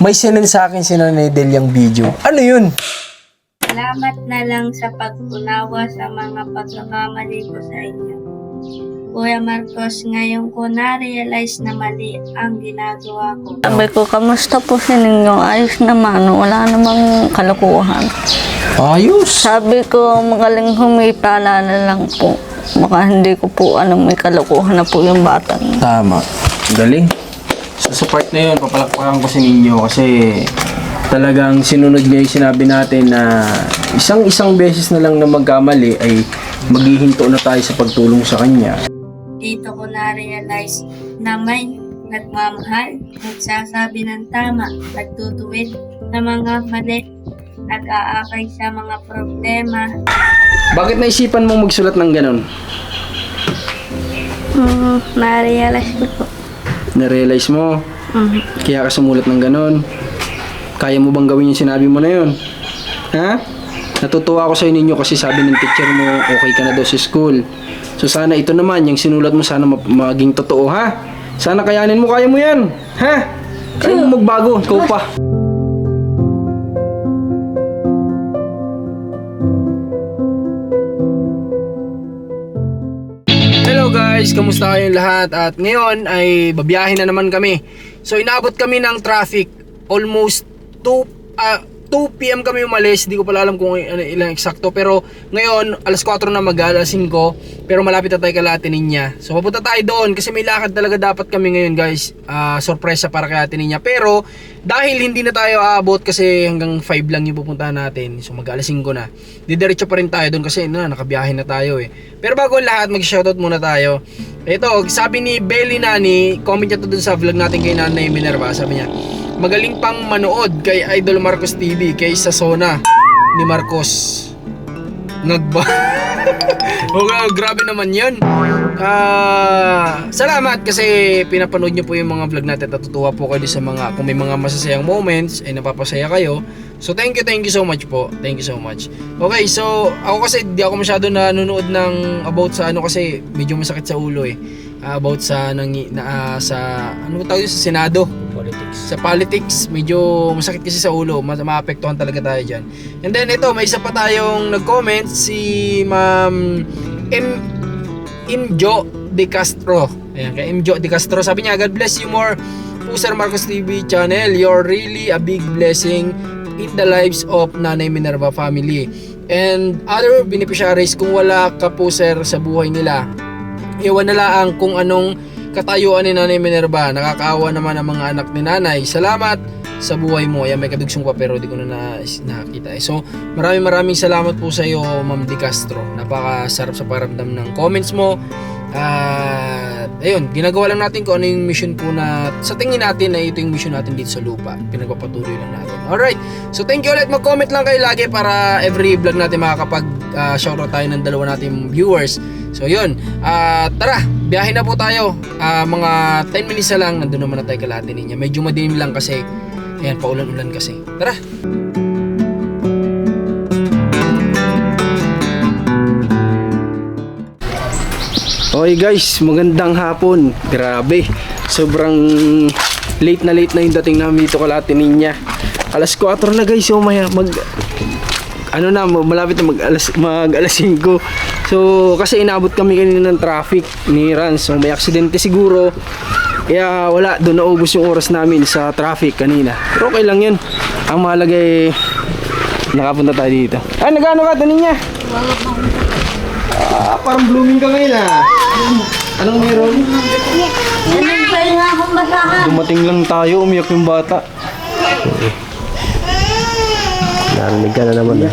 May sinend sa akin si Nanay Del yung video. Ano yun? Salamat na lang sa pag-unawa sa mga pagkakamali ko sa inyo. Kuya Marcos, ngayon ko na-realize na mali ang ginagawa ko. Sabi ko, kamusta po si ninyo? Ayos naman, wala namang kalokohan. Ayos. Sabi ko, magaling humipala na lang po. Baka hindi ko po alam may kalokohan na po yung bata niya. Tama. Galing. So sa part na yun, papalakpakan ko sa ninyo kasi talagang sinunod niya yung sinabi natin na isang beses na lang na magkamali ay maghihinto na tayo sa pagtulong sa kanya. Dito ko na-realize na may nagmamahal, nagsasabi ng tama, nagtutuwid na mga mali, nag-aakay sa mga problema. Bakit naisipan mong magsulat ng ganun? Na-realize ko po. Na-realize mo? Kaya ka sumulat ng ganun? Kaya mo bang gawin yung sinabi mo na yun? Ha? Natutuwa ako sa inyo kasi sabi ng teacher mo, okay ka na daw sa school. So sana ito naman, yung sinulat mo sana maging totoo, ha? Sana kayanin mo, kaya mo yan, ha? Kaya mo magbago, ikaw pa. Hello guys, kamusta kayong lahat? At ngayon ay babiyahin na naman kami. So inabot kami ng traffic almost 2 PM kami umalis. Hindi ko pala alam kung ilang eksakto. Pero ngayon, alas 4 na alas 5. Pero malapit na tayo kay Ate Ninya. So papunta tayo doon kasi may lakad talaga dapat kami ngayon guys. Sorpresa para kay Ate Ninya. Pero dahil hindi na tayo aabot kasi hanggang 5 lang yung pupuntahan natin. So alas 5 na. Didiretso pa rin tayo doon kasi nakabiyahe na tayo eh. Pero bago ang lahat, mag-shoutout muna tayo. Ito, sabi ni Belly Nani, comment niya to dun sa vlog natin kay Nanay Minerva. Sabi niya, magaling pang manood kay Idol Marcos TV kaysa Sona ni Marcos. Nagba. Okay, grabe naman yun. Salamat kasi pinapanood nyo po yung mga vlog natin. Natutuwa po kayo sa mga, kung may mga masasayang moments ay napapasaya kayo. So thank you so much po. Thank you so much. Okay, so ako kasi di ako masyado nanonood ng about sa ano kasi medyo masakit sa ulo eh. About sa sa ano tawag yun, sa Senado, sa politics, medyo masakit kasi sa ulo, maapektuhan talaga tayo diyan. And then ito, may isa pa tayong nag-comment si Ma'am Imjo De Castro. Ayan, kay Imjo De Castro, sabi niya, God bless you more po Sir Marcos TV channel. You're really a big blessing in the lives of Nanay Minerva family and other beneficiaries. Kung wala ka po sir sa buhay nila, iwan na lang kung anong katayuan ni Nanay Minerva. Nakakaawa naman ang mga anak ni Nanay. Salamat sa buhay mo. Ayan, may kadugsong pa pero di ko na nakita. So, maraming salamat po sa iyo, Ma'am De Castro. Napakasarap sa pakiramdam ng comments mo. Ayun, ginagawa lang natin kung ano yung mission po na sa tingin natin na ito yung mission natin dito sa lupa. Pinagpapatuloy lang natin. Alright, so thank you ulit. Mag-comment lang kayo lagi para every vlog natin makakapag shoutout tayo ng dalawa nating viewers. So yun, tara, biyahe na po tayo. Mga 10 minutes na lang, nandun naman na tayo kay Ate Ninya. Medyo madilim lang kasi, ayan, paulan-ulan kasi. Tara! Okay guys, magandang hapon. Grabe, sobrang late na yung dating namin dito kay Ate Ninya. Alas 4 na guys, so malapit na mag alas 5. So kasi inabot kami kanina ng traffic ni Rans. So may aksidente siguro. Kaya wala, doon naubos yung oras namin sa traffic kanina. Pero okay lang yun. Ang mahalaga eh, nakapunta tayo dito. Ay, nagano ka Ate Ninya? Parang blooming ka ngayon ah. Anong meron? Dumating lang tayo, umiyak yung bata. Narinig ka na naman eh.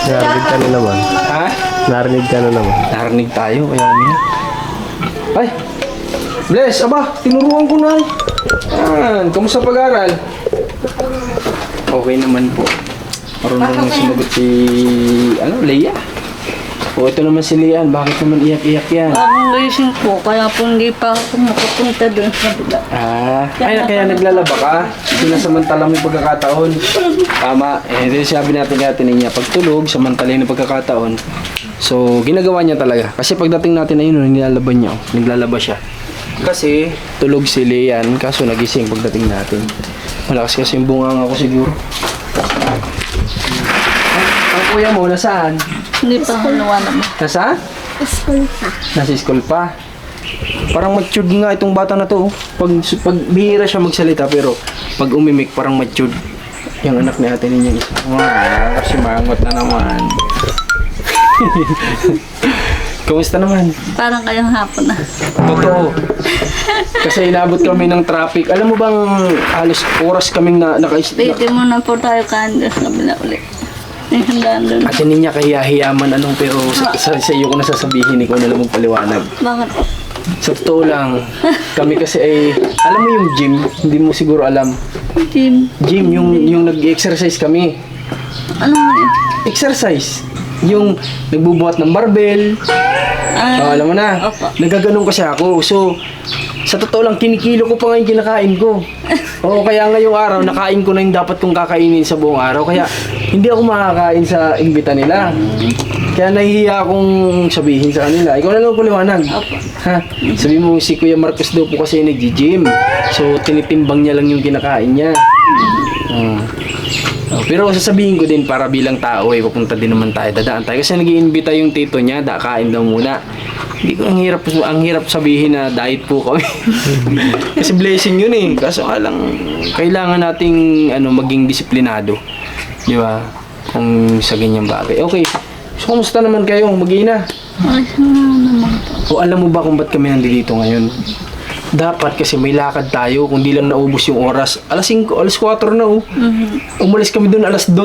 Narinig ka na naman. Ha? Narinig ka na naman. Narinig tayo, kaya umiyak. Ay! Bless, aba, tinuruan ko na. Kamusta pag-aral? Okay naman po. Marunong sumagot si, Leia. O ito naman si Lian, bakit naman iyak-iyak yan? Bagong gising po, kaya po hindi pa ako makapunta doon sa bila. Kaya naglalaba ka? Sinasamantala mo yung pagkakataon. Tama, ito sabi natin kay Ate Ninya, pagtulog, samantalin yung pagkakataon. So, ginagawa niya talaga. Kasi pagdating natin ayun, naglalaba siya. Kasi tulog si Lian, kaso nagising pagdating natin. Malakas kasi yung bunganga ko siguro. Ang kuya mo, nasaan? Hindi pa huluan naman. Nasa? School pa. Nasa school pa. Parang matured nga itong bata na to. Pag bihira siya magsalita, pero pag umimik, parang matured. Yung anak ni ate ninyo isa. Wow, kasi mangot na naman. Kumusta naman? Parang kayong hapon na. Totoo. Kasi inabot kami ng traffic. Alam mo bang halos oras kaming Pwede mo na po tayo kandas na bila ulit. Ay, handaan doon. Ate niya kahiyahiyaman anong pero sa iyo ko nasasabihin, ikaw na lang magpaliwanag. Bakit? Sa totoo lang, kami kasi ay, alam mo yung gym, hindi mo siguro alam. Team. Gym, yung nag-exercise kami. Ano nga yun? Exercise. Yung nagbubuhat ng barbell. Oh, alam mo na. Opo. Nagaganon kasi ako. So, sa totoo lang, kinikilo ko pa nga yung kinakain ko. Oo, kaya ngayong araw, nakain ko na yung dapat kong kakainin sa buong araw. Kaya, hindi ako makakain sa imbita nila. Kaya nahihiya akong sabihin sa kanila. Ikaw na lang paliwanag. Opo. Ha? Sabi mo, si Kuya Marcos daw po kasi nag-gym. So, tinitimbang niya lang yung kinakain niya. Oh, pero sasabihin ko din para bilang tao papunta din naman tayo, dadaan tayo kasi nag-iimbita yung tito niya, kain daw muna. Hindi ko ang hirap sabihin na diet po kami. Kasi blessing yun kaso lang kailangan nating maging disiplinado. Di ba? Kung sa ganyang bagay. Okay. So kumusta naman kayo? Mag-ina. Ayos na naman po. O alam mo ba kung ba't kami nandito ngayon? Dapat kasi may lakad tayo, kung di lang naubos yung oras. Alas 5, alas 4 na Umalis kami doon alas 2.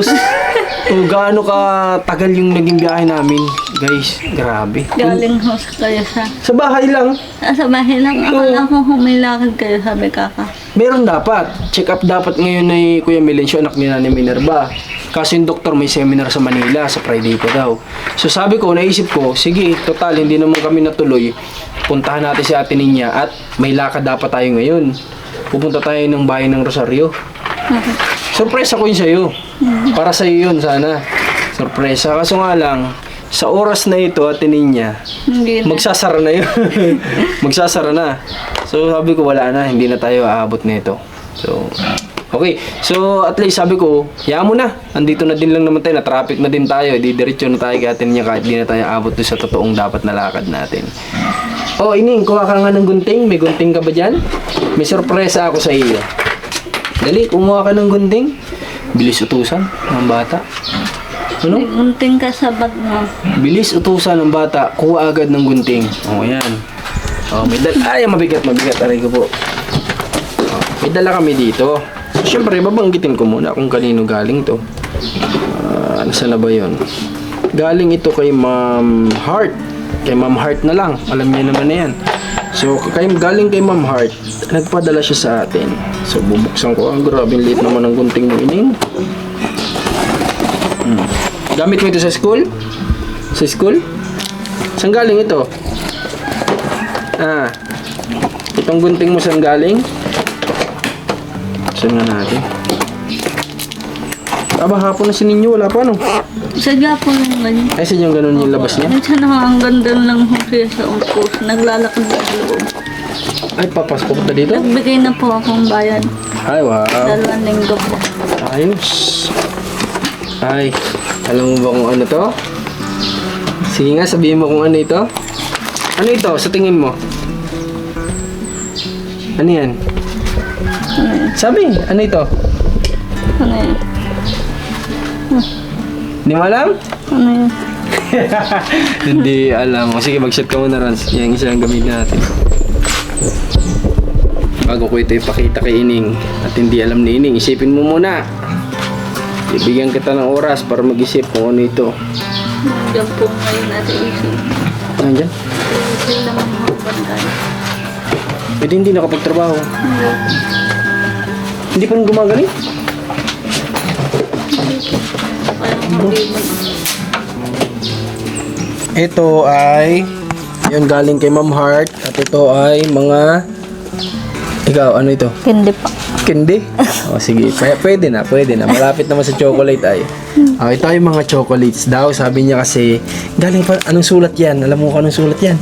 O gaano ka tagal yung naging biyahe namin. Guys, grabe. Galing ho kayo Sa bahay lang. sa bahay lang. Akala ko humilakad kayo, sabi kaka. Meron dapat. Check up dapat ngayon ni Kuya Melencio, anak ni Nanay Minerva. Kasi yung doktor may seminar sa Manila, sa Friday pa daw. So sabi ko, naisip ko, sige, total, hindi naman kami natuloy. Puntahan natin si Ate Ninya at may lakad dapat tayo ngayon. Pupunta tayo ng bahay ng Rosario. Surpresa ko yun sa'yo. Para sa'yo yun sana. Surpresa. Kaso nga lang, sa oras na ito, Ate Ninya, Hindi na. magsasara na yun. Magsasara na. So sabi ko, wala na, hindi na tayo aabot nito. So, okay. So, at least sabi ko, hayaan mo na. Andito na din lang naman tayo, na-traffic na din tayo. Didiretso na tayo kay Ate Ninya kahit di na tayo abot doon sa totoong dapat na lakad natin. Oh, Ining, kuha ka nga ng gunting. May gunting ka ba dyan? May sorpresa ako sa iyo. Dali, kumuha ka ng gunting. Bilis utusan ng bata. Ano? May gunting ka sa bag mo. Bilis utusan ng bata. Kuha agad ng gunting. Oh, yan. Oh, may dala. Ay, mabigat. Aray ko po. Oh, may dala kami dito. Siyempre, babanggitin ko muna kung kanino galing to. Saan na ba yun? Galing ito kay Ma'am Heart. Kay Ma'am Heart na lang. Alam niya naman na yan. So, galing kay Ma'am Heart, nagpadala siya sa atin. So, bubuksan ko. Grabe, liit naman ang gunting mo, Ining. Gamit mo ito sa school? Sa school? Saan galing ito? Itong gunting mo saan galing? Saan nga natin? Aba, hapon na si Ninyo, wala pa Sadya po lang ganyan. Ay, saan yung ganun yung labas niya? Minsan ako ang ganda lang ho siya sa umpos. Naglalakad sa loob. Ay, papasok pa dito? Nagbigay na po akong bayad. Ay, wow. 2 linggo po. Ayos. Ay, alam mo ba kung ano to? Sige nga, sabihin mo kung ano ito. Ano ito, sa tingin mo? Ano yan? Sabi, ano ito? Ano yun? Hindi mo alam? Ano yun? Hindi alam. O sige, mag-shot ka muna, Rans. Yan, isa ang gamit natin. Bago ko ito ipakita kay Ining at hindi alam ni Ining, isipin mo muna. Ibigyan kita ng oras para mag-isip kung ano ito. Diyan po ngayon natin isip. Nandiyan? Isip naman mga bandana. Pwede hindi nakapagtrabaho. Hindi pa rin gumagaling? Ito ay yung galing kay Ma'am Heart at ito ay mga ano ito? Hindi pa. Candy? O sige, pwede na. Malapit naman sa chocolate ay. Ito ay mga chocolates daw. Sabi niya kasi, galing pa, anong sulat yan? Alam mo kung anong sulat yan?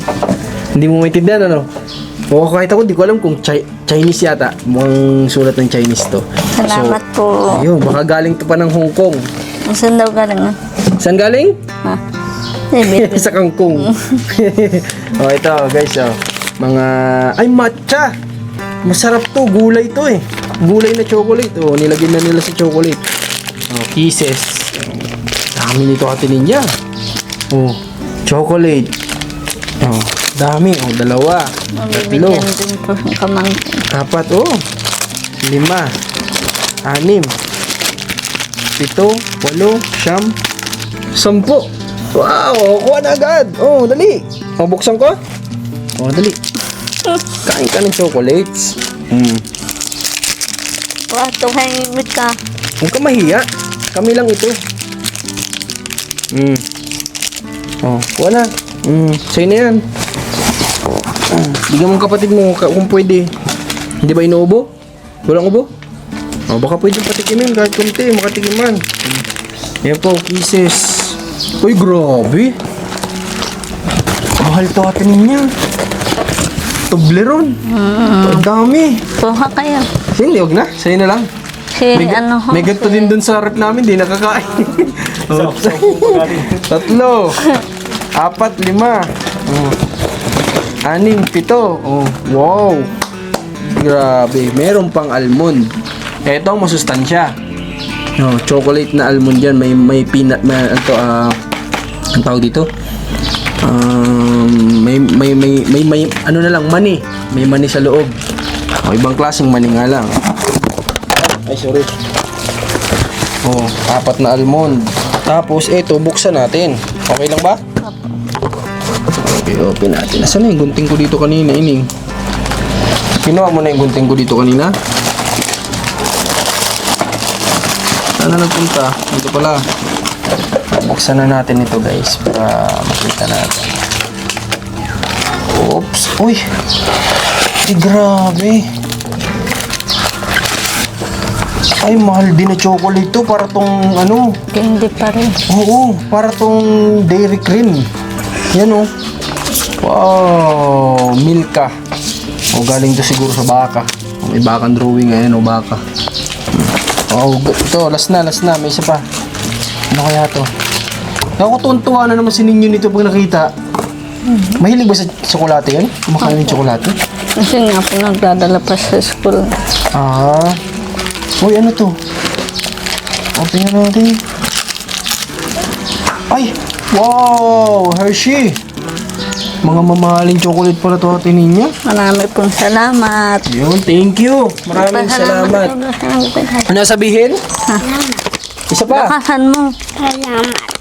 Hindi mo maintindihan, ano? Oo, kahit ako, di ko alam kung Chinese yata. Mukhang sulat ng Chinese to. Salamat po. Ayun, baka galing to pa ng Hong Kong. Saan daw galing ah? Saan galing? Ha? Baby. Sa Kangkong. Oh, ito guys, oh. Mga, ay matcha. Masarap to, gulay to eh. Gulay na chocolate. Oh, nilagyan na nila sa chocolate. Oh, kisses. Dami nito atinin niya. Oh, chocolate. Oh, dami. Oh, dalawa. Tatlo. Mabibigyan din po ng kamangkin. 4, oh. 5. 6. 7. 8. 9. 10. Wow, kuha na agad. Oh, dali. Oh, buksan ko. Oh, dali. Kain ka ng chocolates. Wato, hangimit ka. Huwag ka mahiya. Kami lang ito. Oh, kuha na. Sa'yo na yan. Bigyan mong kapatid mo kung pwede. Hindi ba inuubo? Walang ubo? Oh, baka pwede patikimin kahit kunti. Makatikiman. Yan po, kisses. Uy, grabe. Mahal to atin niya. Toblerone. Ang dami. Kuha kayo. Hindi, huwag na. Sa'yo na lang. Si ano ho? May ganito din dun sa rep namin, di nakakain. 3, 4, 5, 6, 7. 7. Oh, wow. Grabe. Meron pang almond. Ito ang masustansya. No, chocolate na almond yan. May peanut, ang tawag dito? May ano na lang, mani. May mani sa loob. O, ibang klaseng mani nga lang. Ay, sorry. Oh, 4 na almond. Tapos, ito, buksan natin. Okay lang ba? Okay, open natin. Nasaan na yung gunting ko dito kanina, ining? Kinuha mo na yung gunting ko dito kanina? Saan na nagpunta? Dito pala. Buksan na natin ito guys para makita natin. Oops. Uy. Ay, grabe. Ay, mahal din na chocolate to. Para tong ano. Hindi pa rin. Oo, para tong dairy cream. Yan oh. Wow. Milka. O, galing to siguro sa baka. May bakang drawing ngayon o baka. Oh, ito, last na. May isa pa. Ano kaya to? Nakutuntuwa na naman si Ninyo nito pag nakita. Mahilig ba sa tsokolate yan? Kumakain ng tsokolate? Kasi nga po nagdadala pa sa school. Ah. Uy, ano to? Open na natin. Ay! Wow! Hershey! Mga mamahaling chocolate pala to atin ninyo. Marami pong salamat. Yun, thank you. Maraming salamat. Ano sabihin? Isa pa. Lakasan mo.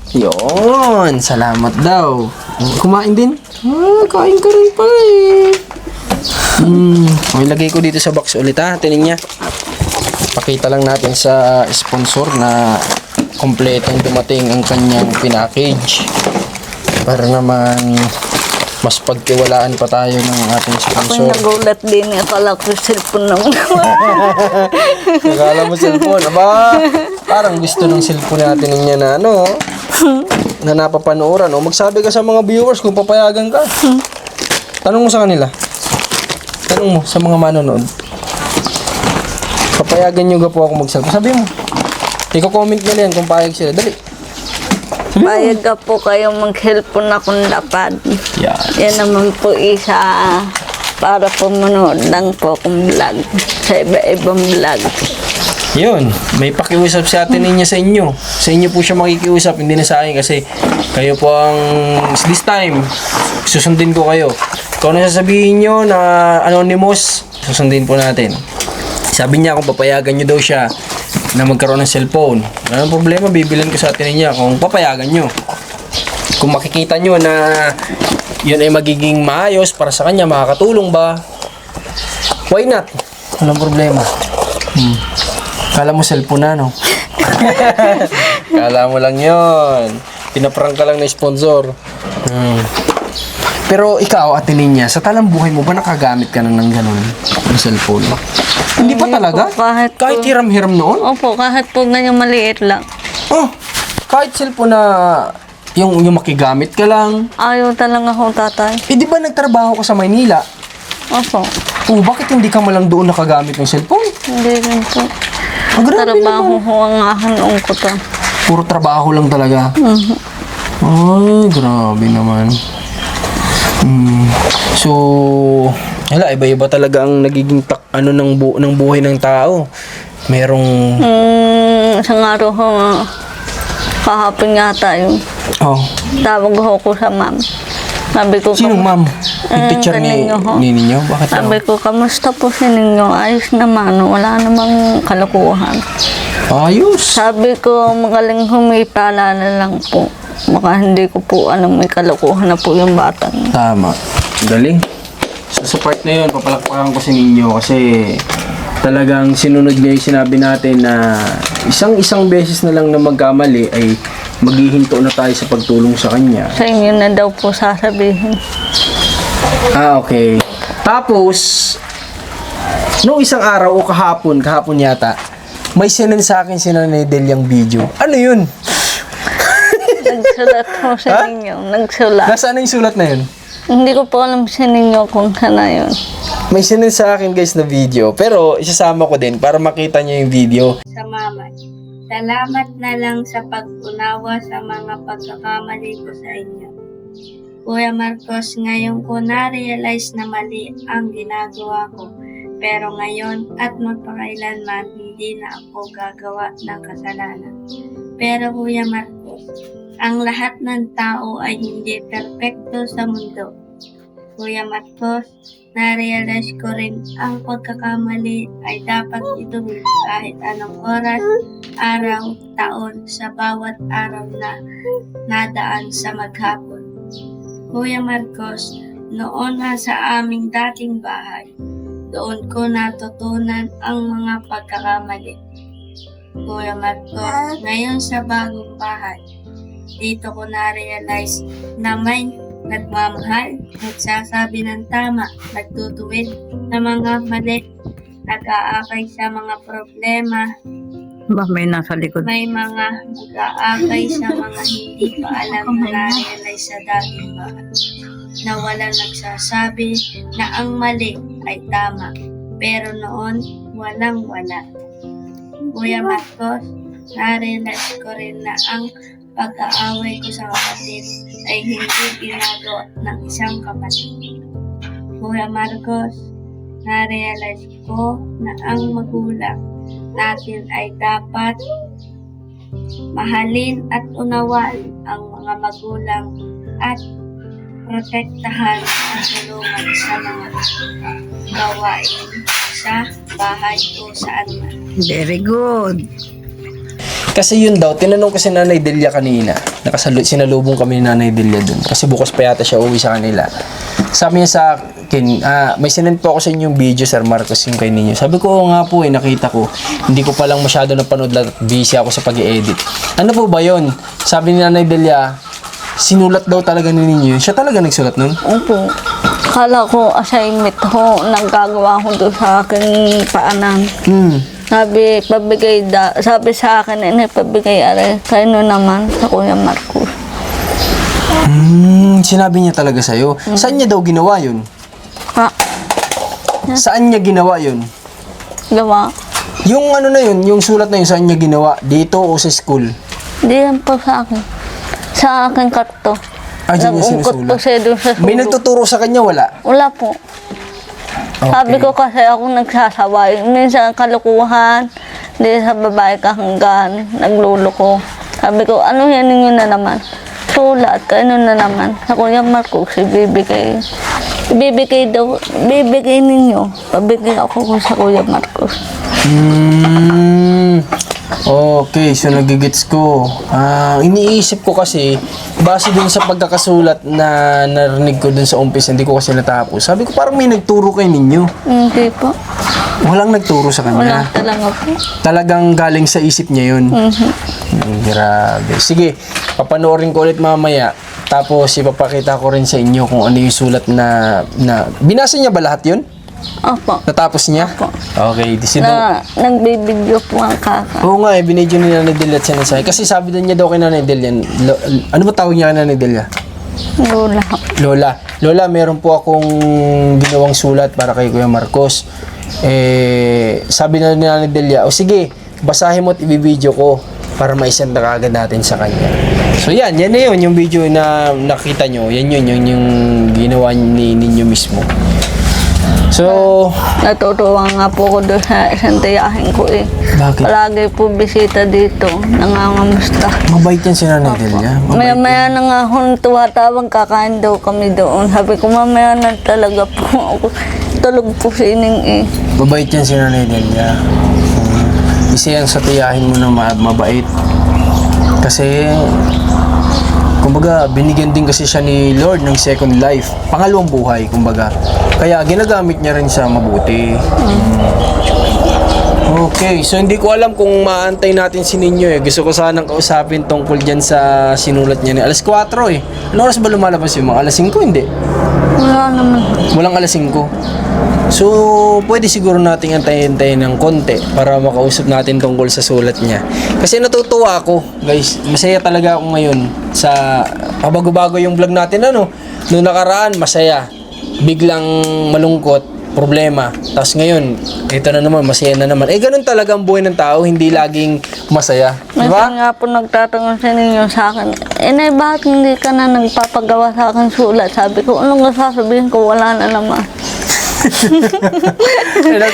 Yun, salamat daw. Kumain din? Ah, kain ka rin pala eh. Okay, lagay ko dito sa box ulit ha. Tinin niya. Pakita lang natin sa sponsor na kompletong dumating ang kanyang pinackage. Para naman mas pagtiwalaan pa tayo ng ating Ako'y sponsor. nagulat din. Akala ko cellphone naman. Nakala mo cellphone. Aba, parang gusto ng cellphone natin niya na ano, na napapanooran. O magsabi ka sa mga viewers kung papayagan ka. Tanong mo sa kanila. Tanong mo sa mga manonood. Papayagan nyo ga po ako mag-cellphone. Sabi mo. Iko-comment nila yan kung payag sila. Dali. Payag ka po kayong mag-cellphone akong lapad. Yan. Yan naman po isa para po manood lang po akong vlog sa iba-ibang vlog. Yun, may pakiusap si ate niya sa inyo. Sa inyo po siya makikiusap, hindi na sa akin kasi kayo po ang this time susundin ko kayo. Kung ano sasabihin nyo na anonymous, susundin po natin. Sabi niya kung papayagan nyo daw siya na magkaroon ng cellphone. Anong problema, bibilan ko sa ate niya kung papayagan nyo. Kung makikita nyo na yun ay magiging maayos para sa kanya, makakatulong ba? Why not? Walang problema. Kala mo cellphone na, no? Kala mo lang yon. Pinaprank ka lang na sponsor. Pero ikaw, Ate Linya, sa talang buhay mo ba nakagamit ka ng ganun ng cellphone? Hindi pa talaga? Po, Kahit hiram-hiram noon? Opo, kahit po ganyan maliit lang. Oh, kahit cellphone na yung makigamit ka lang. Ayaw talaga ho, tatay. Eh, di ba nagtrabaho ka sa Maynila? Opo. Oh, bakit hindi ka malang doon nakagamit ng cellphone? Hindi rin po. Ah, grabe Trabaho naman. ho ang aking ungkutan. Puro trabaho lang talaga. Mhm. Ay, grabe naman. So, wala, iba-iba talaga ang nagiging ng buhay ng tao. Merong, Isang araw ho, kahapon yata yun. oh, Tawag ho ko sa ma'am. Sabi ko, sinong ma'am? Yung teacher kaninyo ho. ni ninyo? Bakit Sabi naman? ko, kamusta po si ninyo? Ayos naman, wala namang kalokohan. Ayos. Sabi ko, magaling humipala na lang po. Baka hindi ko po may kalokohan na po yung batang. Tama. Galing. So, sa part na yun, papalakpakan ko si ninyo kasi talagang sinunod niya yung sinabi natin na isang beses na lang na magkamali ay maghihinto na tayo sa pagtulong sa kanya. Sa inyo na daw po sasabihin. Ah, okay. Tapos, nung isang araw o kahapon yata, may sinend sa akin si Nanay Deliang video. Ano yun? Nagsulat po sa Ha? inyo. Nagsulat. Nasaan na yung sulat na yun? Hindi ko po alam sa ninyo kung sana yun. May sinend sa akin guys na video, pero isasama ko din para makita niyo yung video. Sa mama. Salamat na lang sa pag-unawa sa mga pagkakamali ko sa inyo. Kuya Marcos, ngayon ko na-realize na mali ang ginagawa ko. Pero ngayon at magpakailanman, hindi na ako gagawa ng kasalanan. Pero Kuya Marcos, ang lahat ng tao ay hindi perpekto sa mundo. Kuya Marcos, na-realize ko rin ang pagkakamali ay dapat ituloy kahit anong oras, araw, taon, sa bawat araw na nadaan sa maghapon. Kuya Marcos, noon na sa aming dating bahay, doon ko natutunan ang mga pagkakamali. Kuya Marcos, ngayon sa bagong bahay, dito ko na-realize na may nagmamahal, nagsasabi ng tama, nagtutuwid ng mga mali, nag-aakay sa mga problema, May nasa likod. may mga nag-aakay sa mga hindi pa alam na na-realize sa dating bahay, na walang nagsasabi na ang mali ay tama, pero noon walang wala. Kuya Marcos, na-realize ko rin na ang pag-aaway ko sa kapatid ay hindi ginagawa ng isang kapatid. Kuya Marcos, na-realize ko na ang magulang natin ay dapat mahalin at unawain ang mga magulang at protektahan at tulungan sa mga gawain sa bahay o saan man. Very good. Kasi yun daw, tinanong ko si Nanay Delia kanina. Sinalubong kami ni Nanay Delia dun. Kasi bukas pa yata siya uwi sa kanila. Sabi niya sa akin, may sinend po ako sa inyong video, Sir Marcos, yung kay ninyo. Sabi ko, oo nga po, nakita ko. Hindi ko palang masyado napanood at busy ako sa pag-i-edit. Ano po ba yun? Sabi ni Nanay Delia, sinulat daw talaga ni ninyo. Siya talaga nagsulat nun? Opo. Kala ko assignment ho, nagagawa ko doon sa aking paanan. Sabi sa akin, pabigay aray. Kayo naman sa Kuya Marcos. Sinabi niya talaga sa'yo. Saan niya daw ginawa yun? Ha? Saan niya ginawa yun? Gawa? Yung ano na yun, yung sulat na yun, saan niya ginawa? Dito o sa school? Hindi yan po sa akin. Sa akin karto. Diyan niya Nag-ungkot po sinusulat. siya doon sa May sulok. nagtuturo sa kanya, wala? Wala po. Okay. Sabi ko kasi ako nagsasaway. Minsan kalukuhan, hindi sa babae ka hanggan, nagluloko. Sabi ko, ano yan ninyo na naman? Sulat, ano na naman? Sa Kuya Marcos, ibibigay. Ibibigay ninyo. Pabigay ako sa Kuya Marcos. Okay, so nagigits ko. Iniisip ko kasi, base dun sa pagkakasulat na narinig ko dun sa umpisa, hindi ko kasi natapos. Sabi ko parang may nagturo kay ninyo. Hindi po. Walang nagturo sa Wala kanya. talaga po. Talagang galing sa isip niya yun. Grabe. Sige, papanoorin ko ulit mamaya. Tapos ipapakita ko rin sa inyo kung ano yung sulat na binasa niya ba lahat yun? Opo. Natapos niya? Opo. Okay. Nagbibideo po ang kaka. Oo nga, binidyo ni Nanay Delia at sinasay. Kasi sabi din niya daw kay Nanay Delia, ano ba tawag niya kay Nanay Delia? Lola. Lola, meron po akong ginawang sulat para kay Kuya Marcos. Sabi na ni Nanay Delia, o sige, basahin mo at ibibideo ko para maisend na kaagad natin sa kanya. So yan na yun, yung video na nakita nyo, yan yung ginawa ninyo mismo. So, Natutuwa nga po ko doon sa isang tiyahin ko eh. bakit? Palagi po bisita dito, nangangamusta. Mabait yan si Nanay Delia. Maya-maya na nga akong tuwatawag, kakain daw kami doon. Sabi ko, mamaya na talaga po ako. Tulog po si Ining eh. Mabait yan si Nanay Delia. Isa yan sa tiyahin mo na mabait. Kasi, kumbaga, binigyan din kasi siya ni Lord ng second life. Pangalawang buhay, kumbaga. Kaya ginagamit niya rin sa mabuti. Okay, so hindi ko alam kung maantay natin si Ninyo eh. Gusto ko sanang kausapin tungkol dyan sa sinulat niya ni alas 4 eh. Ano oras ba lumalabas yung mga alas 5? Hindi. Wala naman. Walang alas 5. So, pwede siguro nating antayin-antayin ng konti para makausap natin tungkol sa sulat niya. Kasi natutuwa ako, guys. Masaya talaga ako ngayon sa pabago-bago yung vlog natin, ano. Noong nakaraan, masaya. Biglang malungkot, problema. Tapos ngayon, ito na naman, masaya na naman. Ganun talaga ang buhay ng tao, hindi laging masaya. Di Minsan ba? nga po nagtatanong sa ninyo sa akin, Nay, bakit hindi ka na nagpapagawa sa akin sulat? Sabi ko, anong sasabihin ko? Wala na naman.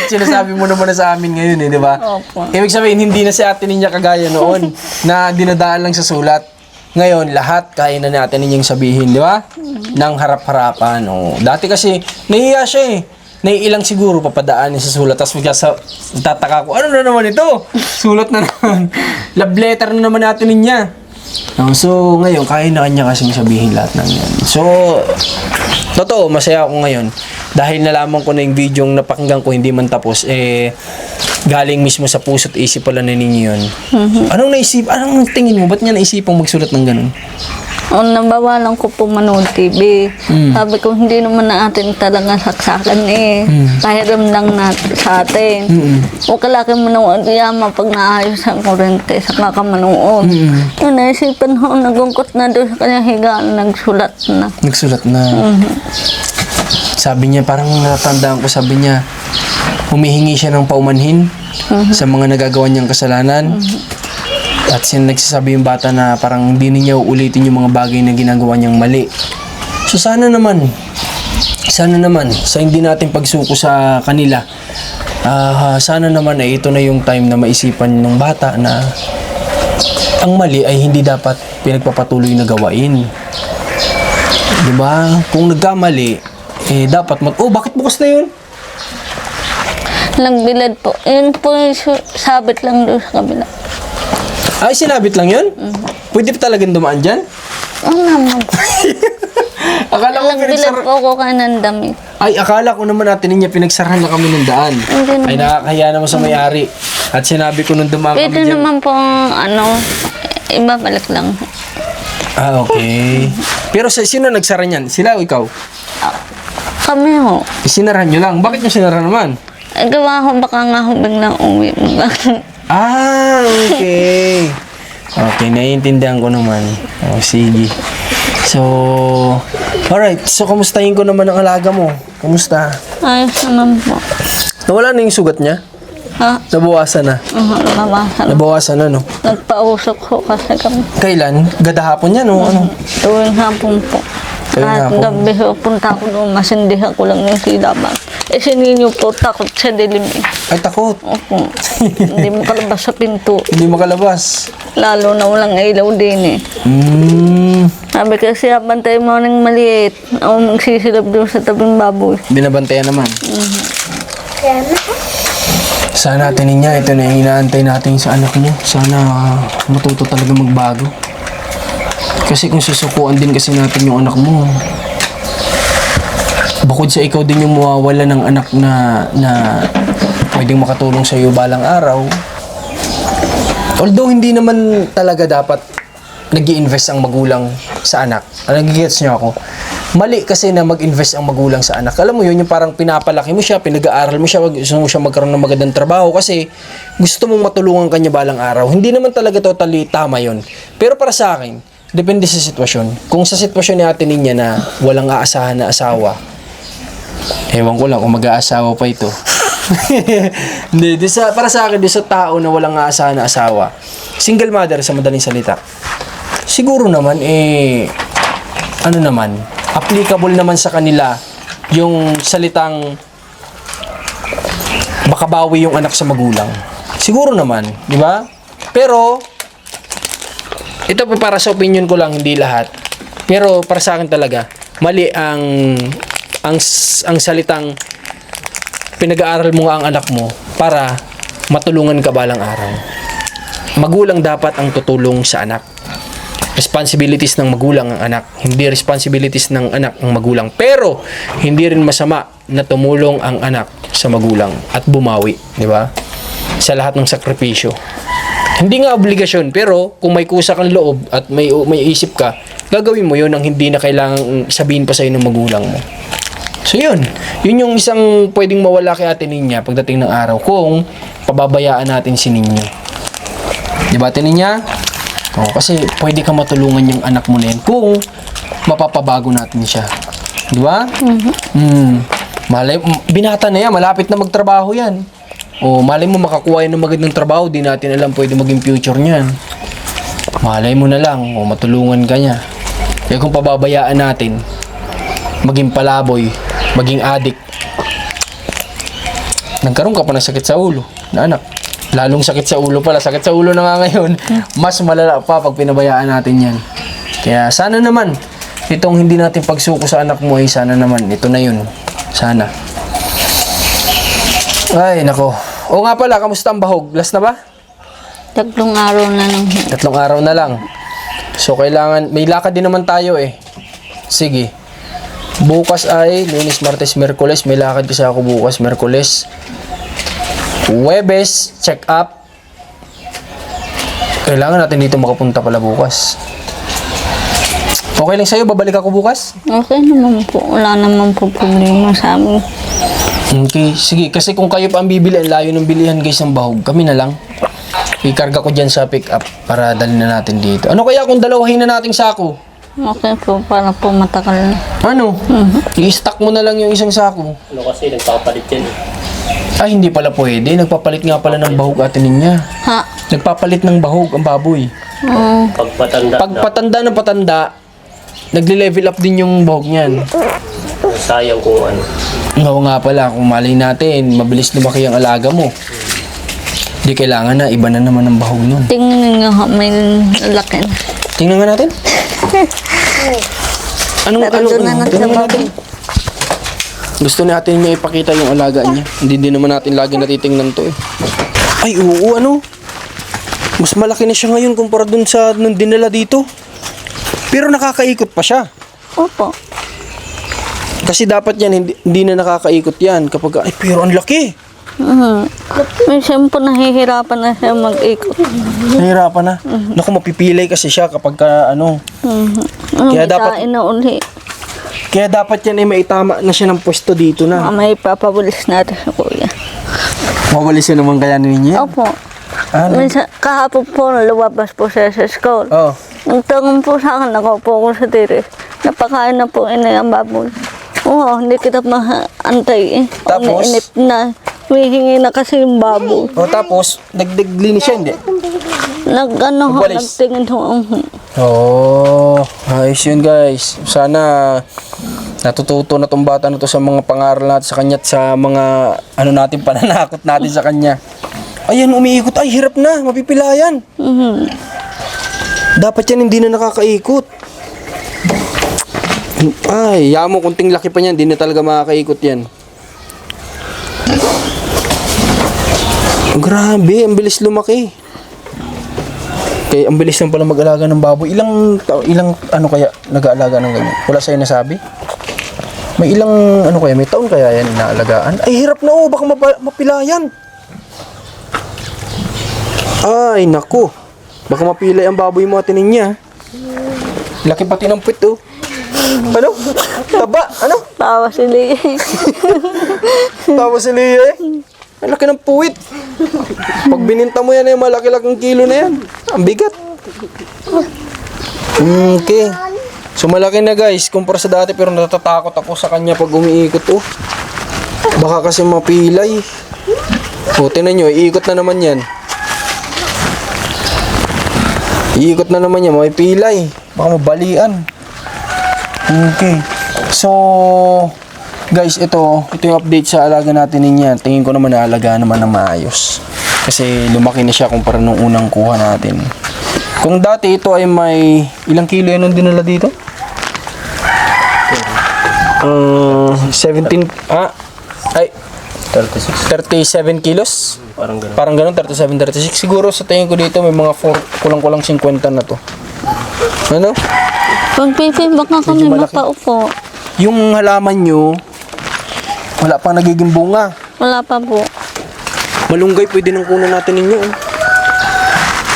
Sinasabi mo naman na sa amin ngayon di ba? Opo. Ibig sabihin, hindi na si Ate Ninya kagaya noon na dinadaan lang sa sulat. Ngayon, lahat kaya na natin ninyang sabihin, di ba? Nang harap-harapan. Dati kasi, nahiya siya eh. Naiilang siguro papadaanin sa sulat. Tapos tataka ko, ano na naman ito? Sulat na naman. Love letter na naman natin niya. So, ngayon, kaya na kanya kasing sabihin lahat ng yan. So, totoo, masaya ako ngayon. Dahil nalaman ko na yung video yung napakinggan ko hindi man tapos, galing mismo sa puso't isip pala na ninyo yun. Anong tingin mo? Ba't niya naisipang magsulat ng ganun? Nabawalan ko po manood TV. Sabi ko, hindi naman natin talaga saksakan eh. Pahiram lang natin sa atin. Huwag ka laki manood yaman pag naayos ang kurente sa kakamanood. Yun, naisipan ko, nagungkot na doon sa kanyang higaan, nagsulat na. Nagsulat na. Sabi niya, parang natandaan ko, sabi niya, humihingi siya ng paumanhin sa mga nagagawa niyang kasalanan. At nagsasabi yung bata na parang hindi niya uulitin yung mga bagay na ginagawa niyang mali. So sana naman, sa hindi natin pagsuko sa kanila, sana naman ay ito na yung time na maisipan ng bata na ang mali ay hindi dapat pinagpapatuloy na gawain. Diba? Kung nagkamali, dapat bakit bukas na yun? Nagbilad po. Yun po yung sabit lang doon sa kabila. Ay, sinabit lang yun? Pwede pa talagang dumaan dyan? Oo naman. Akala ko Nagbilad po ako kaya ng damit. Ay, akala ko naman natin niya pinagsarahan na kami ng daan. Hindi naman. Ay, nakakahiya naman sa may-ari. At sinabi ko nung dumaan kami Pwede dyan. naman po, ibabalik lang. Okay. Pero sino nagsara niyan? Sila o ikaw? Kami ho. Sinarahan nyo lang. Bakit nyo sinara naman? Gawa ko, baka nga ho biglang uwi. Okay. Okay, naiintindihan ko naman. Sige. So, alright. So, kamustahin ko naman ang alaga mo? Kamusta? Ayos naman po. Nawala na yung sugat niya? Ha? Nabawasan na? Nabawasan. Nabawasan na, no? Nagpausok ho kasi kami. Kailan? Gada hapon yan, no? Ano? Tuwing hapon po. Tuwing At hapon. gabi ho, punta ko doon, masindihan ko lang yung silaban. Si Ninyo po, takot sa dilim eh. Ay, takot. Opo. Hindi mo kalabas sa pinto. Hindi makalabas. Lalo na walang ilaw din eh. Sabi kasi, bantay mo ng maliit. Ako magsisilap doon sa tabing baboy. Binabantayan naman. Sana natin niya, ito na yung inaantay natin sa anak mo. Sana matuto talaga magbago. Kasi kung susukuan din kasi natin yung anak mo, bukod sa ikaw din yung mawawala ng anak na pwedeng makatulong sa iyo balang araw. Although hindi naman talaga dapat nag-i-invest ang magulang sa anak. Nag-gets niyo ako? Mali kasi na mag-invest ang magulang sa anak. Alam mo yun, yung parang pinapalaki mo siya, pinag-aaral mo siya, gusto mo siya magkaroon ng magandang trabaho kasi gusto mong matulungan kanya balang araw. Hindi naman talaga totally tama yun. Pero para sa akin, depende sa sitwasyon. Kung sa sitwasyon ni Ate Ninya na walang aasahan na asawa, ewan ko lang kung mag-aasawa pa ito. Hindi, para sa akin, sa tao na walang aasahan na asawa, single mother sa madaling salita, siguro naman, ano naman, applicable naman sa kanila yung salitang makabawi yung anak sa magulang. Siguro naman, di ba? Pero, ito po para sa opinion ko lang, hindi lahat. Pero para sa akin talaga, mali ang salitang pinag-aaral mo nga ang anak mo para matulungan ka balang araw. Magulang dapat ang tutulong sa anak. Responsibilities ng magulang ang anak, hindi responsibilities ng anak ang magulang. Pero hindi rin masama na tumulong ang anak sa magulang at bumawi, di ba? Sa lahat ng sakripisyo. Hindi nga obligasyon, pero kung may kusa kang loob at may isip ka, gagawin mo yun ang hindi na kailangang sabihin pa sa'yo ng magulang mo. So yun yung isang pwedeng mawala kay Ate Ninya pagdating ng araw kung pababayaan natin si Ninya. Di ba, Ate Ninya? Oh, kasi pwede ka matulungan yung anak mo na yun kung mapapabago natin siya. Di ba? Malay, binata na yan, malapit na magtrabaho yan. O malay mo makakuha yan ng magandang trabaho, di natin alam pwede maging future niyan. Malay mo na lang, o matulungan ka niya. Kaya kung pababayaan natin, maging palaboy, maging addict, nagkaroon ka pa ng sakit sa ulo na anak. Lalong sakit sa ulo pala. Sakit sa ulo na nga ngayon. Mas malala pa pag pinabayaan natin yan. Kaya sana naman, itong hindi natin pagsuko sa anak mo ay sana naman, ito na yun. Sana. Ay, nako. O nga pala, kamusta ang bahog? Last na ba? 3 araw na lang. 3 araw na lang. So, kailangan, may lakad din naman tayo eh. Sige. Bukas ay Lunes, Martes, Miyerkules. May lakad kasi ako bukas, Miyerkules. Huwebes, check up. Kailangan natin dito makapunta pala bukas. Okay lang sa'yo, babalik ako bukas? Okay naman po. Wala naman po problema sa amin. Okay, sige. Kasi kung kayo pa ang bibili, ang layo ng bilihan guys ng bahog, kami na lang. Ikarga ko dyan sa pick up para dalhin na natin dito. Ano kaya kung dalawahin na nating sako? Okay po, para po matagal na. Ano? I-stack mo na lang yung isang sako. Ano kasi, nagpapalit yan eh. Ay, hindi pala pwede. Nagpapalit nga pala ng bahog Ate Ninya. Ha? Nagpapalit ng bahog ang baboy. Oo. Pagpatanda Pag patanda na patanda, nagle-level up din yung bahog niyan. sayang kung ano. Oo nga pala, kung malay natin, mabilis lumaki ang alaga mo. Di kailangan na, iba na naman ang bahog nun. Tingnan nga, may laki na. Tingnan nga natin. Tingnan natin. Gusto natin niya ipakita yung alaga niya. Hindi din naman natin lagi natitingnan to eh. Ay, oo, ano? Mas malaki na siya ngayon kumpara dun sa nung dinala dito. Pero nakakaikot pa siya. Opo. Kasi dapat yan, hindi na nakakaikot yan kapag, ay, pero ang laki. Minsan po nahihirapan na siya mag-ikot. Nahirapan na. Naku, mapipilay kasi siya kapag ano. Kaya dapat, na uli. kaya dapat yan ay maitama na siya ng pwesto dito na. May papabulis natin sa kuya. Mawalis yun naman kaya ninyo. Opo. Ano? Minsan, kahapon po, lumabas po siya sa school. Oh. Nagtanong po sa akin, nakaupo ko sa tiris. Napakain na po inay ang baboy. Oo, hindi kita maantay eh. Tapos? Inip na. Humihingi na kasi yung baboy. O tapos, nagdiglinis siya, hindi? Nagwalis. Nagtingin ho. Oh, ayos yun guys. Sana natututo na tong bata na to sa mga pangaral natin sa kanya at sa mga ano natin, pananakot natin sa kanya. Ayan, umiikot. Ay, hirap na. Mapipilayan. Dapat yan hindi na nakakaikot. Ay, yamo kunting laki pa niyan, hindi na talaga makakaikot yan. Grabe, ang bilis lumaki. Kaya ang bilis lang pala mag-alaga ng baboy. Ilang ano kaya nag-aalaga ng ganyan? Wala sa'yo nasabi? May ilang ano kaya, may taon kaya yan inaalagaan? Ay, hirap na oh, baka mapilayan. Ay, naku. Baka mapilay ang baboy mo Ate Ninya. Laki pati ng puwit oh. Ano? Taba? Ano? Tawa si Lee. Tawa si Leah eh. Ang laki ng puwit. Pag bininta mo yan eh, malaki-laking kilo na yan. Ang bigat. Okay. So malaki na guys, kumpara sa dati, pero natatakot ako sa kanya pag umiikot. Oh. Baka kasi mapilay. O, tinan nyo, iikot na naman yan. Iikot na naman yan, may pilay. Baka mabalian. Okay. So, guys, ito yung update sa alaga natin niya. Tingin ko naman naalagaan naman ng maayos. Kasi lumaki na siya kumpara nung unang kuha natin. Kung dati ito ay may ilang kilo yan ang dinala dito? 17 ay 37 kilos? Parang ganun. 37, 36. Siguro sa tingin ko dito may mga kulang-kulang 50 na to. Ano? Pag pipi, baka kami Medyo malaki. mapaupo. Yung halaman nyo, wala pang nagiging bunga. Wala pa po. Malunggay, pwede nang kunan natin ninyo. Oh.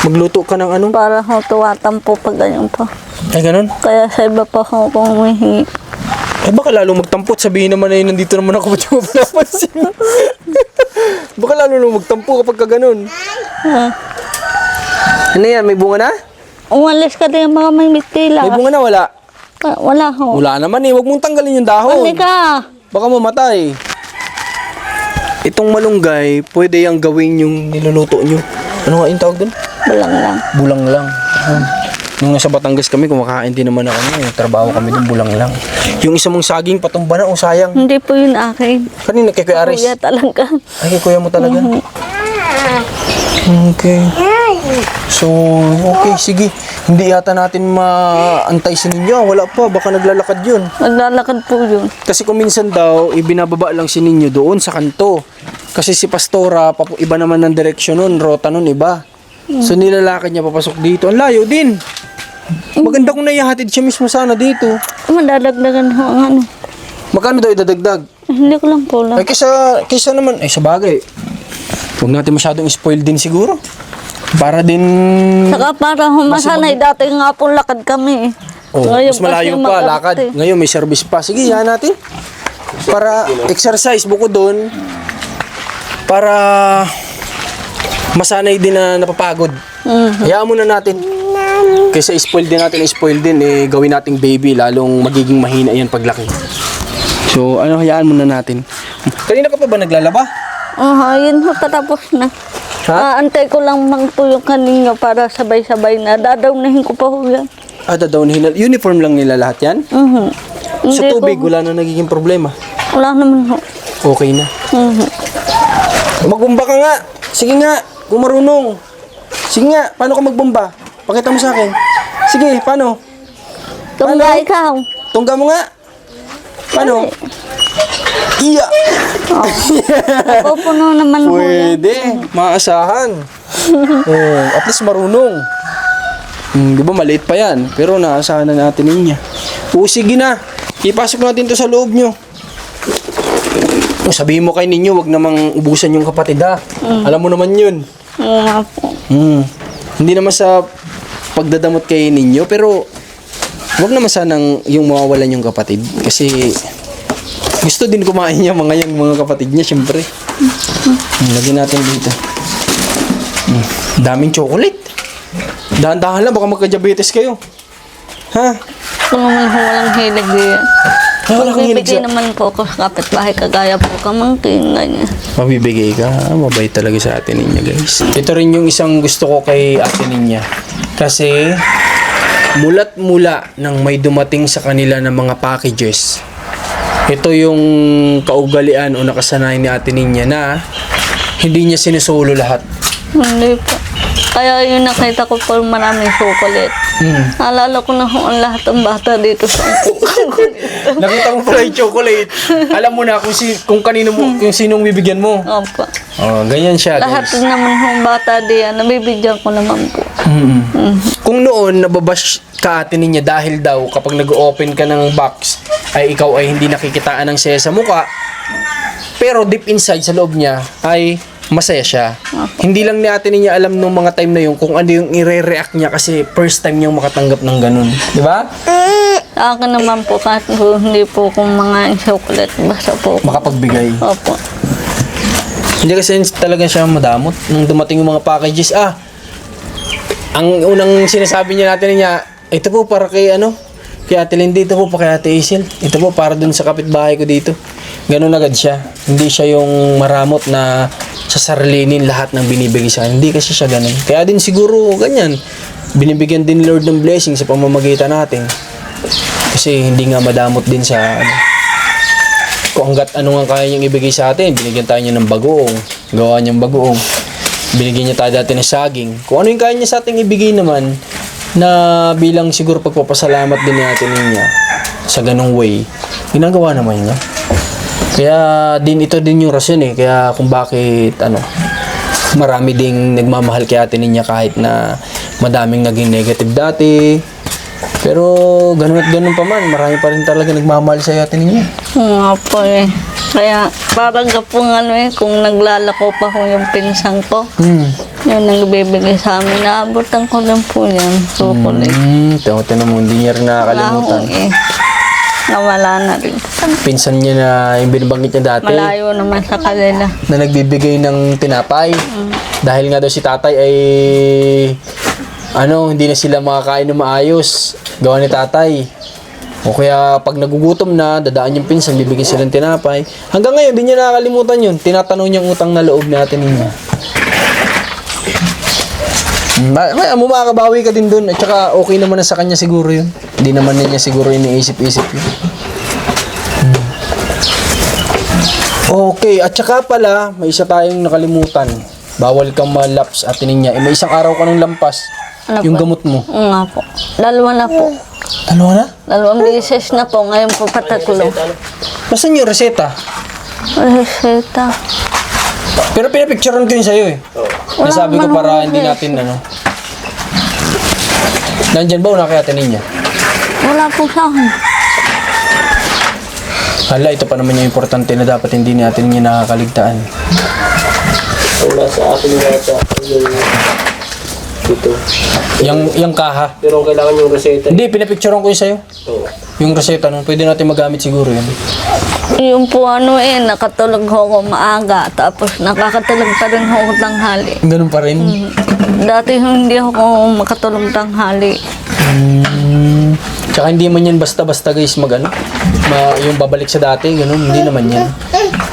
Magluto ka ng ano? Para ho tuwatan po pag ganyan po. Ay, ganun. Kaya sa iba pa ho kung humihingi. Ay, baka lalong magtampot. Sabihin naman na yun, nandito naman ako. Ba't mo pinapansin? Baka lalong magtampo kapag ka ganun. Ano yan? May bunga na? Umalis ka din mga may mitila. May bunga na? Wala? Wala ho. Wala naman eh. Huwag mong tanggalin yung dahon. Halika! Baka mamatay. Itong malunggay, pwede yung gawin yung niluluto nyo. Ano nga yung tawag dun? Bulang lang. Bulang lang. Nung nasa Batangas kami, kumakain din naman ako. Trabaho kami dun, bulang lang. Yung isa mong saging, patumba na, sayang. Hindi po yun akin. Kanina, kay Kuya Aris. Kuya talaga. Ay, kay kuya mo talaga. Okay. So, okay, sige. Hindi yata natin maantay si Ninyo. Wala pa, baka naglalakad yun. Naglalakad po yun. Kasi kung minsan daw, ibinababa lang si Ninyo doon sa kanto. Kasi si Pastora, iba naman ng direksyon nun, rota nun, iba. So, nilalakad niya papasok dito. Ang layo din. Maganda kung naihatid siya mismo sana dito. Madadagdagan ho ang ano. Magkano daw idadagdag? Hindi ko lang po lang. Ay, kaysa naman, ay, sa bagay. Huwag natin masyadong spoil din siguro. Para din... Saka para humasanay, dati nga po lakad kami. Oh, Ngayon mas malayo kasi pa, mag-abot lakad. eh. Ngayon may service pa. Sige, yan natin. Para exercise, bukod doon. Para masanay din na napapagod. Hayaan muna natin. Kaysa spoil din, eh, gawin nating baby, lalong magiging mahina yan paglaki. So, hayaan muna natin. Kanina ka pa ba naglalaba? Yun ho, patapos na. Ha? Antay ko lang po yung kanina para sabay-sabay na. Dadawnahin ko pa ho yan. Dadawnihin na. Uniform lang nila lahat yan? Sa Hindi tubig, ko- wala na nagiging problema. Wala naman ho. Okay na. Magbomba ka nga. Sige nga, kung marunong. Sige nga, paano ka magbomba? Pakita mo sa akin. Sige, paano? Tungga ikaw. Tungga mo nga. Paano? Iya! Pupuno naman ho yan. Pwede. Maasahan. At least marunong. Di ba maliit pa yan? Pero naasahan na natin niya. Sige na. Ipasok natin to sa loob nyo. Sabihin mo kay ninyo, wag namang ubusan yung kapatid ha. Alam mo naman yun. Oo nga po. Hindi naman sa pagdadamot kay ninyo, pero wag naman sanang yung mawawalan yung kapatid. Kasi gusto din kumain niya yung mga kapatid niya, syempre. Lagyan natin dito. Daming chocolate. Dahan-dahan lang, baka magka-diabetes kayo. Ha? Kung naman ho walang hilig diyan. Wala kang hilig Bibigay sa... naman po ako sa kapitbahay kagaya po kamangkin, ganyan. Mabibigay ka. Mabait talaga sa atin niya, guys. Ito rin yung isang gusto ko kay atin niya. Kasi mulat mula nang may dumating sa kanila ng mga packages, ito yung kaugalian o nakasanayan ni ate niya na hindi niya sinusolo lahat. Hindi po. Kaya yun nakita ko po maraming chocolate. Naalala ko na ho ang lahat ng bata dito sa Nakita mo pala yung chocolate. Alam mo na kung kanino mo, yung sinong bibigyan mo. Opo. Oh, ganyan siya, Lahat guys. naman ho bata diyan, nabibigyan ko naman po. Kung noon nababash ka ate niya dahil daw kapag nag-open ka ng box ay ikaw ay hindi nakikitaan ng saya sa mukha, pero deep inside sa loob niya ay masaya siya. Hindi lang ni ate niya alam nung mga time na yun kung ano yung i-react niya kasi first time niyang makatanggap ng ganun. Di ba? Sa akin naman po, kahit po, hindi po kung mga chocolate, basta po. Makapagbigay. Opo. Hindi kasi talaga siya madamot nung dumating yung mga packages. Ang unang sinasabi niya natin niya, ito po para kay ano, kay Ate Lindy, ito po pa kay Ate Isel. Ito po para dun sa kapitbahay ko dito. Ganun agad siya. Hindi siya yung maramot na sasarilinin lahat ng binibigay sa akin. Hindi kasi siya ganun. Kaya din siguro ganyan. Binibigyan din Lord ng blessing sa pamamagitan natin. Kasi hindi nga madamot din sa ano. Kung hanggat ano nga kaya niyang ibigay sa atin, binigyan tayo niya ng bagoong. Gawa niyang bagoong. Binigyan niya tayo dati ng saging. Kung ano yung kaya niya sa ating ibigay naman, na bilang siguro pagpapasalamat din natin niya sa ganung way, ginagawa naman niya. Kaya din ito din yung rason kaya kung bakit ano, marami ding nagmamahal kay Ate Ninya kahit na madaming naging negative dati. Pero ganun at ganun pa man, marami pa rin talaga nagmamahal sa Ate Ninya. Nga po eh. Kaya parang kapong ano kung naglalako pa ho yung pinsang ko, yung nagbibigay sa amin, naabutan ko rin po yan. Sukulit. Tinan mo, hindi niya rin nakakalimutan. Nawala na rin. Pinsan niya na yung binabanggit niya dati. Malayo naman sa kanila. Na nagbibigay ng tinapay. Dahil nga daw si tatay ay hindi na sila makakain ng maayos. Gawa ni tatay. O kaya pag nagugutom na, dadaan yung pinsan, bibigyan silang tinapay. Hanggang ngayon, di niya nakakalimutan yun. Tinatanong niyang utang na loob natin niya. Kaya mo makakabawi ka din dun. At saka okay naman na sa kanya siguro yun. Hindi naman niya siguro iniisip-isip yun. Okay, at saka pala, may isa tayong nakalimutan. Bawal kang malaps at niya. May isang araw ka nung lampas. Ano yung po? gamot mo. Nga po. Dalawa na po. Ano na? 2 beses na po. Ngayon po patatlo. Nasaan yung reseta? Reseta. Pero pinapicturean ko yun sa'yo Nasabi ko para hindi natin Nandyan ba o nakayate ninyo? Wala po sa akin. Hala, ito pa naman yung importante na dapat hindi natin yung nakakaligtaan. Wala sa akin yata yung dito. Yung kaha. Pero kailangan yung reseta. Hindi, pinapicturean ko yun sa'yo. Oo. Yung reseta nun, pwede natin magamit siguro yun. Yung po nakatulog ho ako maaga. Tapos nakakatulog pa rin ho ako tanghali. Ganun pa rin. Dati hindi ako makatulog tanghali. Tsaka hindi man yan basta-basta guys yung babalik sa dati, ganun, hindi naman yan.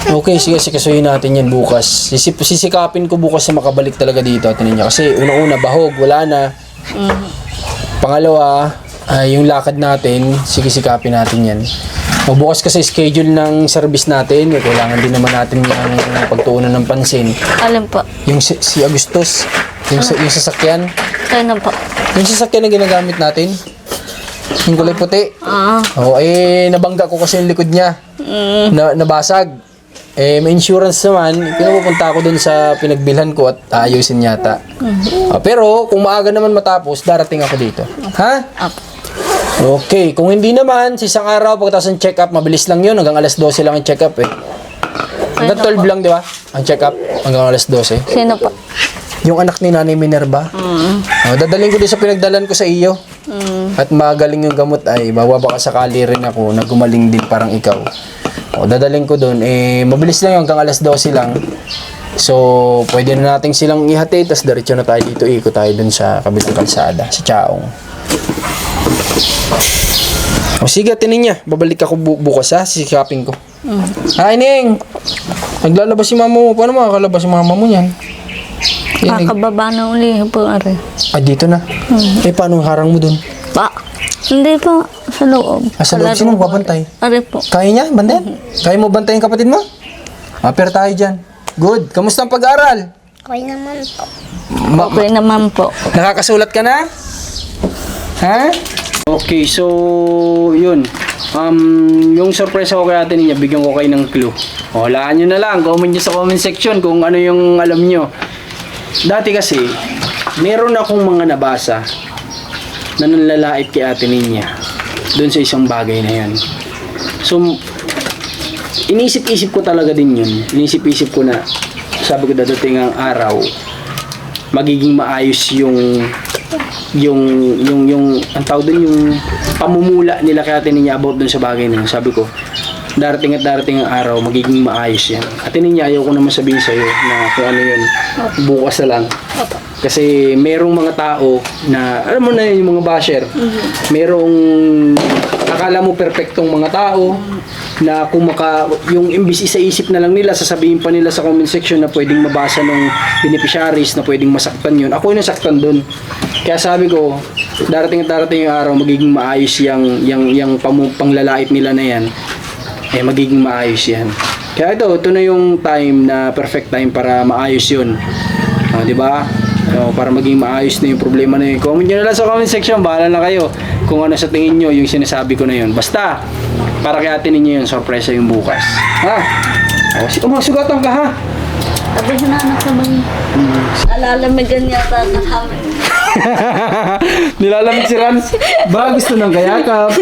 Okay, sige, sikasuhin natin yan bukas. Sisikapin ko bukas na makabalik talaga dito at niya. Kasi unang-una, bahog, wala na. Pangalawa, yung lakad natin, sisikapin natin yan. Bukas kasi schedule ng service natin, kailangan din naman natin yung pagtuunan ng pansin. Alin po? Yung si Agustus, yung sasakyan. Kaya na po. Yung sasakyan na ginagamit natin, yung kulay puti. Nabangga ko kasi yung likod niya. Nabasag. May insurance naman, pinupunta ako dun sa pinagbilhan ko at ayusin yata. Pero kung maaga naman matapos, darating ako dito. Ha? Okay, kung hindi naman, sa isang araw, pagkatapos ng check-up, mabilis lang yun. Hanggang alas 12 lang ang check-up Hanggang 12 lang, di ba? Ang check-up, hanggang alas 12. Sino po? Yung anak ni Nanay Minerva. Dadaling ko din sa pinagdalan ko sa iyo. At magaling yung gamot ay mababa ka sakali rin ako na gumaling din parang ikaw. Dadaling ko doon. Mabilis lang yun, hanggang alas 12 lang. So, pwede na natin silang ihatid. Tapos diretso na tayo dito. Ikot tayo doon sa kabilang kalsada. Sa Chaong. Sige, tinin niya. Babalik ako bukas sisikapin ko. Hi, Ning! Naglalabas si mama mo. Paano makakalabas si mama mo yan? Kakababa na uli po, are. Dito na. Paano harang mo doon? Hindi po. Sa loob. Sa loob, sino babantay? Are po. Kaya niya? Bandayan? Kaya mo bantayin kapatid mo? Pero tayo dyan. Good. Kamusta ang pag-aaral? Okay naman po. Okay naman po. Nakakasulat ka na? Ha? Okay, so yun. Yung surprise ako kay natin niya, bigyan ko kayo ng clue. Hulaan nyo na lang. Comment nyo sa comment section kung ano yung alam nyo. Dati kasi, meron akong mga nabasa na nanlalait kay Ate Ninya doon sa isang bagay na yan. So, inisip-isip ko talaga din yun. Inisip-isip ko na, sabi ko dadating ang araw, magiging maayos yung ang tawag doon, yung pamumula nila kay Ate Ninya about doon sa bagay na yun. Sabi ko, darating at darating ang araw, magiging maayos yan. At niya, ayaw ko naman sabihin sa'yo na kung ano yun, bukas na lang. Kasi merong mga tao na, alam mo na yun, yung mga basher, merong, akala mo perfectong mga tao, na kung yung imbis isa-isip na lang nila, sasabihin pa nila sa comment section na pwedeng mabasa ng beneficiaries na pwedeng masaktan yun. Ako yung nasaktan dun. Kaya sabi ko, darating at darating yung araw, magiging maayos yung panglalait nila na yan. Magiging maayos yan. Kaya ito na yung time na perfect time para maayos yun. Di ba? Para maging maayos na yung problema na yun. Comment nyo na lang sa comment section, bahala na kayo kung ano sa tingin nyo yung sinasabi ko na yun. Basta, para kay ate ninyo yung sorpresa yung bukas. Ha? Sugatan ka ha? Sabi na anak sa bang alalamigan yata ka kami. Nilalamig si Rans. Ba gusto ng kayakap.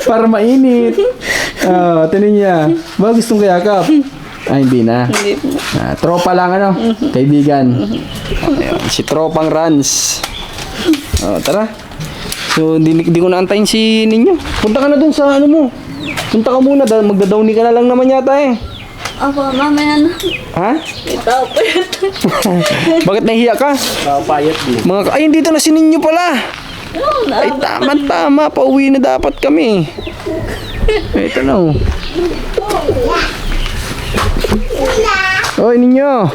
Para mainit. Tinan niya. Ba gustong kayakap. Hindi na. Hindi po. Tropa lang ano. Kaibigan. Ayun, si Tropang Rans. Tara. So, di ko naantayin si Ninyo. Punta ka na dun sa ano mo. Punta ka muna. Magdadawni ka na lang naman yata eh. Ako, mamaya na. Ha? Ikaw po yun. Bakit nahihiya ka? Payat din. Ay, dito na si Ninyo pala. Ay, tama. Pauwi na dapat kami. Ito na oh. Oy, Ninyo.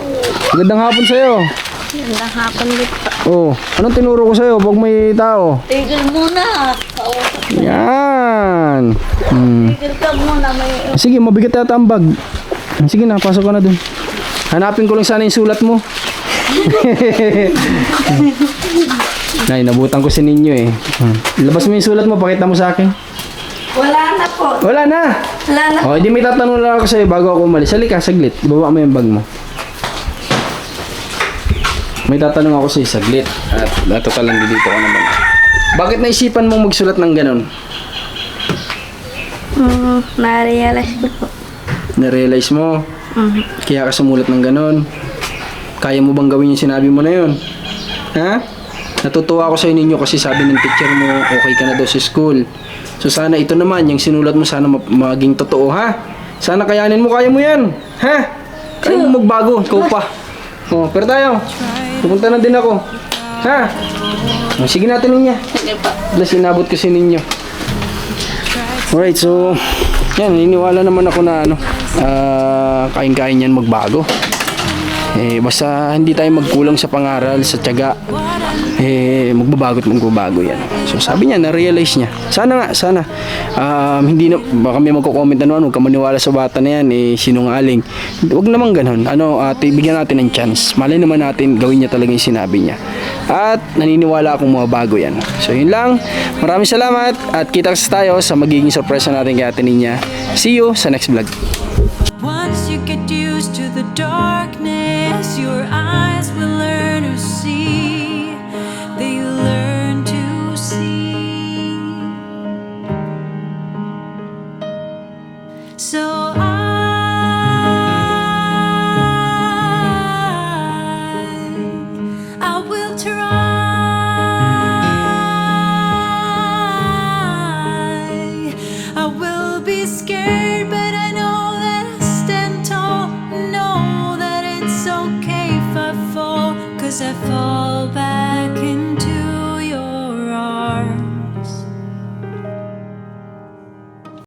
Magandang hapon sa'yo. Magandang hapon dito. Oh, anong tinuro ko sa'yo pag may tao? Tigil muna. Kausap. Yan. Tigil ka muna. May Sige, mabigat yata ang bag. Sige na, pasok ka na dun. Hanapin ko lang sana yung sulat mo. Nay, nabutan ko si Ninyo eh. Labas mo yung sulat mo, pakita mo sa akin. Wala na po. Wala na. Wala na. O, hindi may tatanong lang ako sa'yo bago ako umalis. Halika, saglit. Ibaba mo yung bag mo. May tatanong ako sa'yo, saglit. At total lang dito ka naman. Bakit naisipan mong magsulat ng ganun? Na-realize ko po. Na-realize mo? Kaya ka sumulat ng ganun? Kaya mo bang gawin yung sinabi mo na yun? Ha? Natutuwa ako sa'yo Ninyo kasi sabi ng teacher mo, okay ka na daw sa school. So sana ito naman, yung sinulat mo sana maging totoo, ha? Sana kayanin mo, kaya mo yan. Ha? Kaya mo magbago, ikaw pa. Pero tayo, pupunta na din ako. Ha? Sige natin Ninyo. sige pa. Plus inabot ko si Ninyo. Alright, so yan, niniwala naman ako na kain-kain yan magbago. Basta hindi tayo magkulang sa pangaral, sa tiyaga, magbabago at magbabago yan. So sabi niya, na-realize niya. Sana, hindi na, baka may magko-comment na naman, huwag ka maniwala sa bata na yan, sinungaling. Huwag naman ganun. Bigyan natin ng chance. Malay naman natin, gawin niya talaga yung sinabi niya. At naniniwala akong mababago yan. So yun lang. Maraming salamat at kita-kits tayo sa magiging sorpresa natin kay Ate Ninya. See you sa next vlog. Once you get used to the darkness, your eyes will learn to see. They learn to see. So